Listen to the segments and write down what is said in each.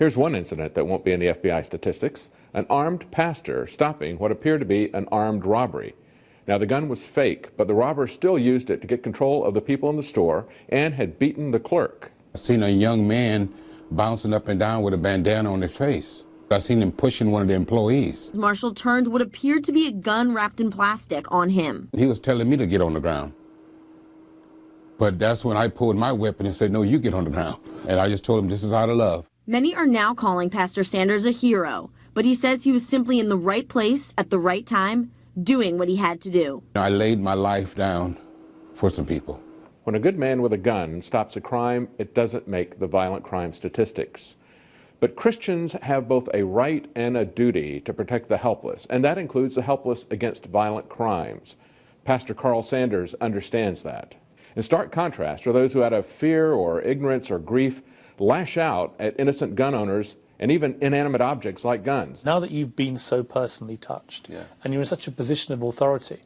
Here's one incident that won't be in the FBI statistics: an armed pastor stopping what appeared to be an armed robbery. Now, the gun was fake, but the robber still used it to get control of the people in the store and had beaten the clerk. I seen a young man bouncing up and down with a bandana on his face. I seen him pushing one of the employees. Marshall turned what appeared to be a gun wrapped in plastic on him. He was telling me to get on the ground. But that's when I pulled my weapon and said, no, you get on the ground. And I just told him this is out of love. Many are now calling Pastor Sanders a hero, but he says he was simply in the right place at the right time, doing what he had to do. I laid my life down for some people. When a good man with a gun stops a crime, it doesn't make the violent crime statistics. But Christians have both a right and a duty to protect the helpless, and that includes the helpless against violent crimes. Pastor Carl Sanders understands that. In stark contrast are those who, out of fear or ignorance or grief, lash out at innocent gun owners and even inanimate objects like guns. Now that you've been so personally touched, and you're in such a position of authority,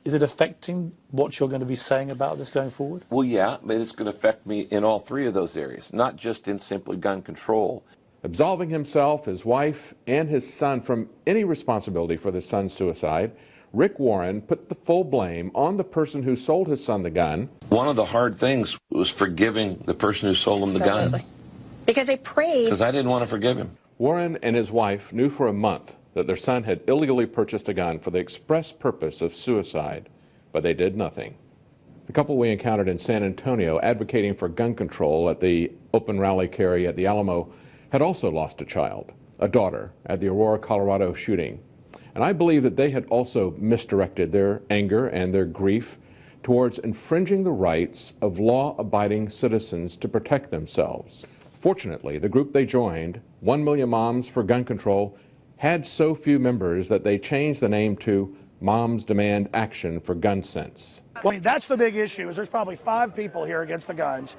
is it affecting what you're going to be saying about this going forward? Well, yeah, but it's going to affect me in all three of those areas, not just in simply gun control. Absolving himself, his wife, and his son from any responsibility for the son's suicide, Rick Warren put the full blame on the person who sold his son the gun. One of the hard things was forgiving the person who sold him the gun. Because they prayed. Because I didn't want to forgive him. Warren and his wife knew for a month that their son had illegally purchased a gun for the express purpose of suicide, but they did nothing. The couple we encountered in San Antonio advocating for gun control at the open rally carry at the Alamo had also lost a child, a daughter, at the Aurora, Colorado shooting. And I believe that they had also misdirected their anger and their grief towards infringing the rights of law-abiding citizens to protect themselves. Fortunately, the group they joined, 1 Million Moms for Gun Control, had so few members that they changed the name to Moms Demand Action for Gun Sense. Well, I mean, that's the big issue, is there's probably 5 people here against the guns,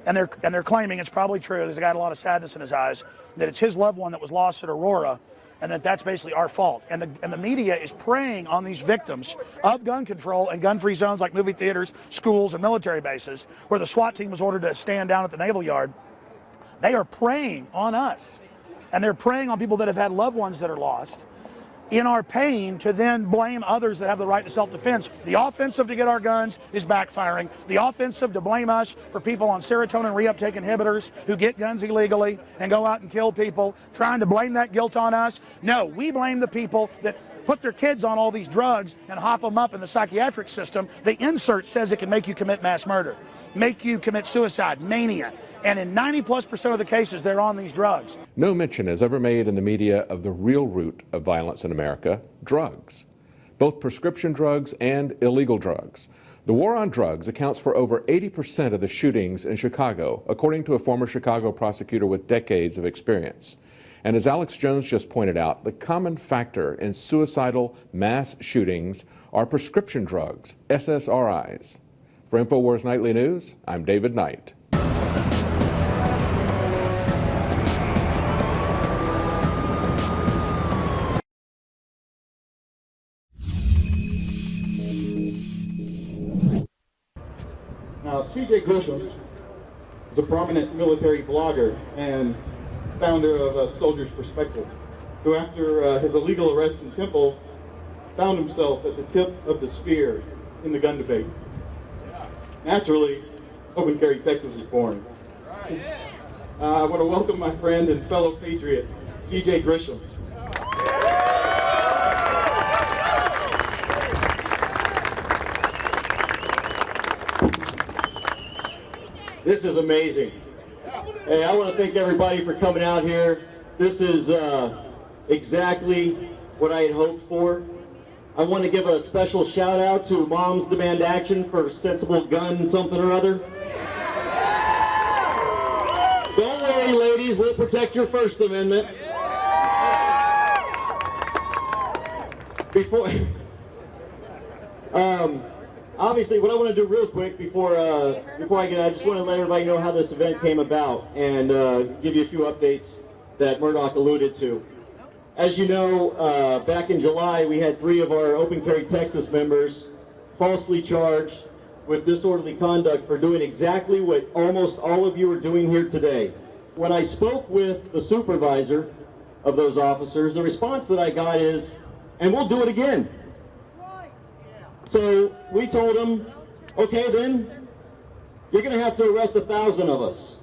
and they're claiming it's probably true. There's a guy with a lot of sadness in his eyes, that it's his loved one that was lost at Aurora, and that's basically our fault. And the media is preying on these victims of gun control and gun-free zones like movie theaters, schools, and military bases, where the SWAT team was ordered to stand down at the Naval Yard. They are preying on us, and they're preying on people that have had loved ones that are lost in our pain to then blame others that have the right to self-defense. The offensive to get our guns is backfiring. The offensive to blame us for people on serotonin reuptake inhibitors who get guns illegally and go out and kill people, trying to blame that guilt on us. No, we blame the people that put their kids on all these drugs and hop them up in the psychiatric system. The insert says it can make you commit mass murder, make you commit suicide, mania. And in 90+% of the cases, they're on these drugs. No mention is ever made in the media of the real root of violence in America: drugs. Both prescription drugs and illegal drugs. The war on drugs accounts for over 80% of the shootings in Chicago, according to a former Chicago prosecutor with decades of experience. And as Alex Jones just pointed out, the common factor in suicidal mass shootings are prescription drugs, SSRIs. For INFOWARS Nightly News, I'm David Knight. Now, C.J. Grisham is a prominent military blogger and founder of Soldier's Perspective, who after his illegal arrest in Temple, found himself at the tip of the spear in the gun debate. Naturally, Open Carry Texas was born. I want to welcome my friend and fellow patriot, C.J. Grisham. This is amazing. Hey, I want to thank everybody for coming out here. This is exactly what I had hoped for. I want to give a special shout out to Moms Demand Action for sensible gun something or other. Don't worry, ladies, we'll protect your First Amendment. Before, obviously, what I want to do real quick before I get, I just want to let everybody know how this event came about and give you a few updates that Murdoch alluded to. As you know, back in July, we had 3 of our Open Carry Texas members falsely charged with disorderly conduct for doing exactly what almost all of you are doing here today. When I spoke with the supervisor of those officers, the response that I got is, and we'll do it again. So we told them, okay then, you're going to have to arrest 1,000 of us.